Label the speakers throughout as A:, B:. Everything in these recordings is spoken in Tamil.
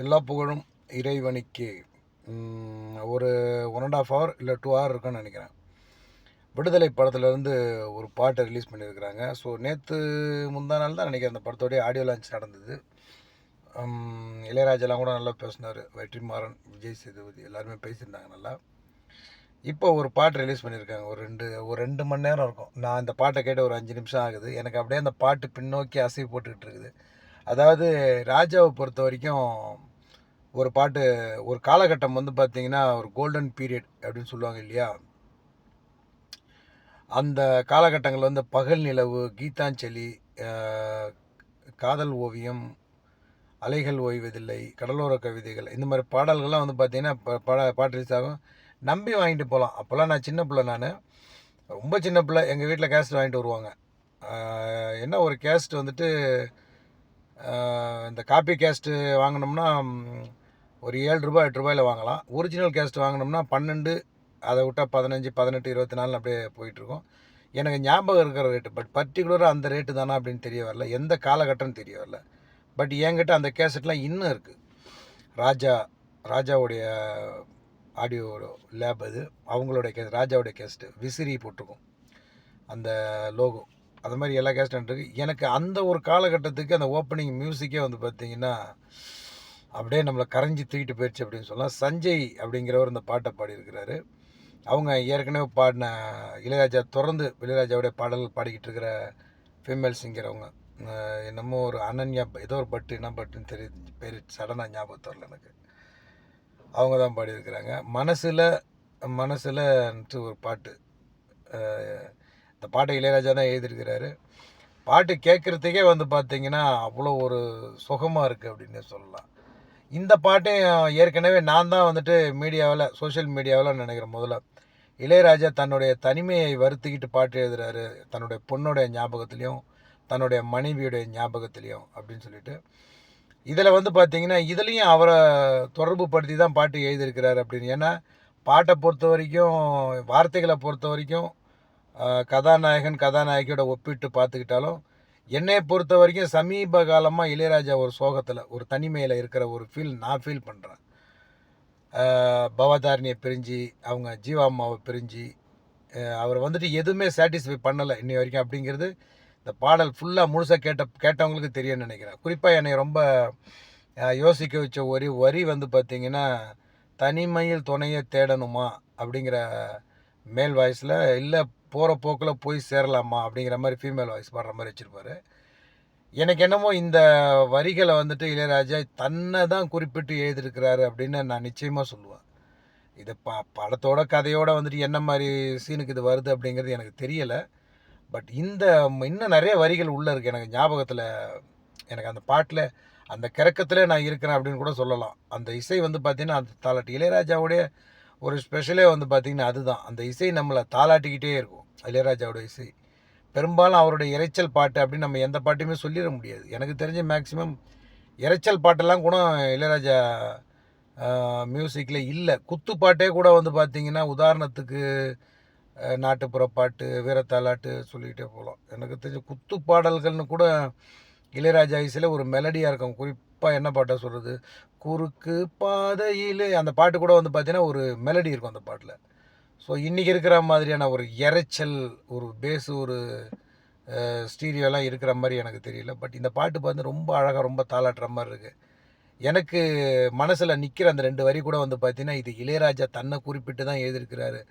A: எல்லா புகழும் இறைவனுக்கே. ஒரு 1½ ஹவர் இல்லை 2 ஹவர் இருக்குன்னு நினைக்கிறேன். விடுதலை படத்துலேருந்து ஒரு பாட்டை ரிலீஸ் பண்ணியிருக்கிறாங்க. ஸோ நேற்று முந்தா நாள் தான் நினைக்கிறேன் அந்த படத்தோடைய ஆடியோ லான்ச் நடந்தது. இளையராஜாலாம் கூட நல்லா பேசினார். வெற்றிமாறன், விஜய் சேதுபதி எல்லாருமே பேசியிருந்தாங்க நல்லா. இப்போ ஒரு பாட்டு ரிலீஸ் பண்ணியிருக்காங்க. ஒரு ரெண்டு மணி நேரம் இருக்கும். நான் இந்த பாட்டை கேட்டு ஒரு 5 நிமிஷம் ஆகுது. எனக்கு அப்படியே அந்த பாட்டு பின்னோக்கி அசைவு போட்டுக்கிட்டு இருக்குது. அதாவது ராஜாவை பொறுத்த வரைக்கும் ஒரு பாட்டு, ஒரு காலகட்டம் வந்து பார்த்திங்கன்னா ஒரு கோல்டன் பீரியட் அப்படின்னு சொல்லுவாங்க இல்லையா? அந்த காலகட்டங்கள் வந்து பகல் நிலவு, கீதாஞ்சலி, காதல் ஓவியம், அலைகள் ஓய்வதில்லை, கடலோர கவிதைகள், இந்த மாதிரி பாடல்கள்லாம் வந்து பார்த்திங்கன்னா பாட்டு ரிலீஸ் ஆகும். நம்பி வாங்கிட்டு போகலாம். அப்போல்லாம் நான் சின்ன பிள்ளை, நான் ரொம்ப சின்ன பிள்ளை. எங்கள் வீட்டில் கேஸ்ட் வாங்கிட்டு வருவாங்க. என்ன ஒரு கேஸ்ட் வந்துட்டு இந்த காப்பி கேஸ்ட்டு வாங்கினோம்னா ஒரு 7 ரூபா 8 ரூபாயில் வாங்கலாம். ஒரிஜினல் கேஸ்ட் வாங்கினோம்னா 12, அதை விட்டால் 15, 18, 24 அப்படியே போயிட்டுருக்கும். எனக்கு ஞாபகம் இருக்கிற ரேட்டு, பட் பர்டிகுலராக அந்த ரேட்டு தானா அப்படின்னு தெரிய வரல. எந்த காலகட்டம்னு தெரிய வரல. பட் என்கிட்ட அந்த கேசட்லாம் இன்னும் இருக்குது. ராஜாவுடைய ஆடியோ லேப் அது. அவங்களுடைய ராஜாவுடைய கேஸ்ட்டு விசிறி போட்டிருக்கும் அந்த லோகோ. அது மாதிரி எல்லா கேஸ்ட்டும் இருக்குது. எனக்கு அந்த ஒரு காலகட்டத்துக்கு அந்த ஓப்பனிங் மியூசிக்கே வந்து பார்த்திங்கன்னா அப்படியே நம்மளை கரைஞ்சி தூக்கிட்டு போயிடுச்சு அப்படின்னு சொல்லலாம். சஞ்சய் அப்படிங்கிறவர் இந்த பாட்டை பாடியிருக்கிறாரு. அவங்க ஏற்கனவே பாடின இளையராஜா, தொடர்ந்து இளையராஜாவுடைய பாடல்கள் பாடிக்கிட்டு இருக்கிற ஃபீமேல் சிங்கர் அவங்க. என்னமோ ஒரு அனன்யா, ஏதோ ஒரு பட்டு, என்ன பட்டுன்னு தெரியுது, பேர் சடனாக ஞாபகத்து வரல எனக்கு. அவங்க தான் பாடியிருக்கிறாங்க. மனசில்ன்ட்டு ஒரு பாட்டு. இந்த பாட்டை இளையராஜா தான் எழுதியிருக்கிறாரு. பாட்டு கேட்குறதுக்கே வந்து பார்த்திங்கன்னா அவ்வளோ ஒரு சுகமாக இருக்குது அப்படின்னு சொல்லலாம். இந்த பாட்டையும் ஏற்கனவே நான் தான் வந்துட்டு மீடியாவில், சோஷியல் மீடியாவில் நினைக்கிறேன் முதல்ல இளையராஜா தன்னுடைய தனிமையை வருத்திக்கிட்டு பாட்டு எழுதுகிறாரு. தன்னுடைய பொண்ணுடைய ஞாபகத்துலேயும் தன்னுடைய மனைவியுடைய ஞாபகத்துலேயும் அப்படின்னு சொல்லிட்டு. இதில் வந்து பார்த்திங்கன்னா இதுலேயும் அவரை தொடர்பு படுத்தி தான் பாட்டு எழுதியிருக்கிறாரு அப்படின்னு. ஏன்னா பாட்டை பொறுத்த வரைக்கும், வார்த்தைகளை பொறுத்த வரைக்கும் கதாநாயகன் கதாநாயகியோட ஒப்பிட்டு பார்த்துக்கிட்டாலும், என்னை பொறுத்த வரைக்கும் சமீப காலமாக இளையராஜா ஒரு சோகத்தில், ஒரு தனிமையில் இருக்கிற ஒரு நான் ஃபீல் பண்ணுறேன். பவதாரணியை பிரிஞ்சு, அவங்க ஜீவா அம்மாவை பிரிஞ்சு, அவர் வந்துட்டு எதுவுமே சாட்டிஸ்ஃபை பண்ணலை இன்னி வரைக்கும் அப்படிங்கிறது இந்த பாடல் ஃபுல்லாக முழுசாக கேட்டவங்களுக்கு தெரியும்னு நினைக்கிறேன். குறிப்பாக என்னை ரொம்ப யோசிக்க வச்ச ஒரு வரி வந்து பார்த்திங்கன்னா, தனிமையில் துணையை தேடணுமா அப்படிங்கிற மேல் வாய்ஸில், இல்லை போகிற போக்கில் போய் சேரலாமா அப்படிங்கிற மாதிரி ஃபீமேல் வாய்ஸ் பாடுற மாதிரி வச்சுருப்பார். எனக்கு என்னமோ இந்த வரிகளை வந்துட்டு இளையராஜா தன்னை தான் குறிப்பிட்டு எழுதியிருக்கிறாரு அப்படின்னு நான் நிச்சயமாக சொல்லுவேன். இது படத்தோட கதையோட வந்துட்டு என்ன மாதிரி சீனுக்கு இது வருது அப்படிங்கிறது எனக்கு தெரியலை. பட் இன்னும் நிறைய வரிகள் உள்ளே இருக்குது எனக்கு ஞாபகத்தில். எனக்கு அந்த பாட்டில், அந்த கிறக்கத்தில் நான் இருக்கிறேன் அப்படின்னு கூட சொல்லலாம். அந்த இசை வந்து பார்த்திங்கன்னா, அந்த தாலாட்டு இளையராஜாவுடைய ஒரு ஸ்பெஷலே வந்து பார்த்திங்கன்னா அதுதான். அந்த இசை நம்மளை தாளாட்டிக்கிட்டே இருக்கும். இளையராஜாவோட இசை பெரும்பாலும் அவருடைய இரைச்சல் பாட்டு அப்படின்னு நம்ம எந்த பாட்டையுமே சொல்லிட முடியாது. எனக்கு தெரிஞ்ச மேக்ஸிமம் இரைச்சல் பாட்டெல்லாம் கூட இளையராஜா மியூசிக்கில் இல்லை. குத்து பாட்டே கூட வந்து பார்த்திங்கன்னா, உதாரணத்துக்கு நாட்டுப்புற பாட்டு, வீரத்தாலாட்டு சொல்லிக்கிட்டே போகலாம். எனக்கு தெரிஞ்ச குத்து பாடல்கள்னு கூட இளையராஜா இசையில் ஒரு மெலடியாக இருக்கும். குறிப்பாக என்ன பாட்டை சொல்கிறது, குறுக்கு பாதையில், அந்த பாட்டு கூட வந்து பார்த்திங்கன்னா ஒரு மெலடி இருக்கும் அந்த பாட்டில். ஸோ இன்றைக்கி இருக்கிற மாதிரியான ஒரு இரைச்சல், ஒரு பேஸு, ஒரு ஸ்டீரியோலாம் இருக்கிற மாதிரி எனக்கு தெரியல. பட் இந்த பாட்டு பார்த்து ரொம்ப அழகாக, ரொம்ப தாளாட்டுற மாதிரி இருக்குது. எனக்கு மனசில் நிற்கிற அந்த 2 வரி கூட வந்து பார்த்திங்கன்னா, இது இளையராஜா தன்னை குறிப்பிட்டு தான் எழுதியிருக்கிறாரு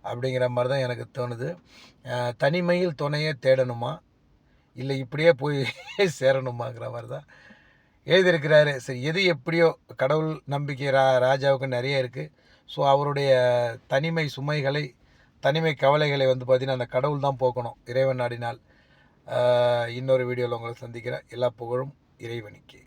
A: அப்படிங்கிற மாதிரி தான் எனக்கு தோணுது. தனிமையில் துணையே தேடணுமா, இல்லை இப்படியே போய் சேரணுமாங்கிற மாதிரி தான் எழுதியிருக்கிறாரு. சரி, எது எப்படியோ கடவுள் நம்பிக்கை ராஜாவுக்கு நிறைய இருக்குது. ஸோ அவருடைய தனிமை சுமைகளை, தனிமை கவலைகளை வந்து பார்த்திங்கன்னா அந்த கடவுள் தான் போக்கணும், இறைவன் நாடினால். இன்னொரு வீடியோவில் உங்களை சந்திக்கிறேன். எல்லா புகழும் இறைவனுக்கு.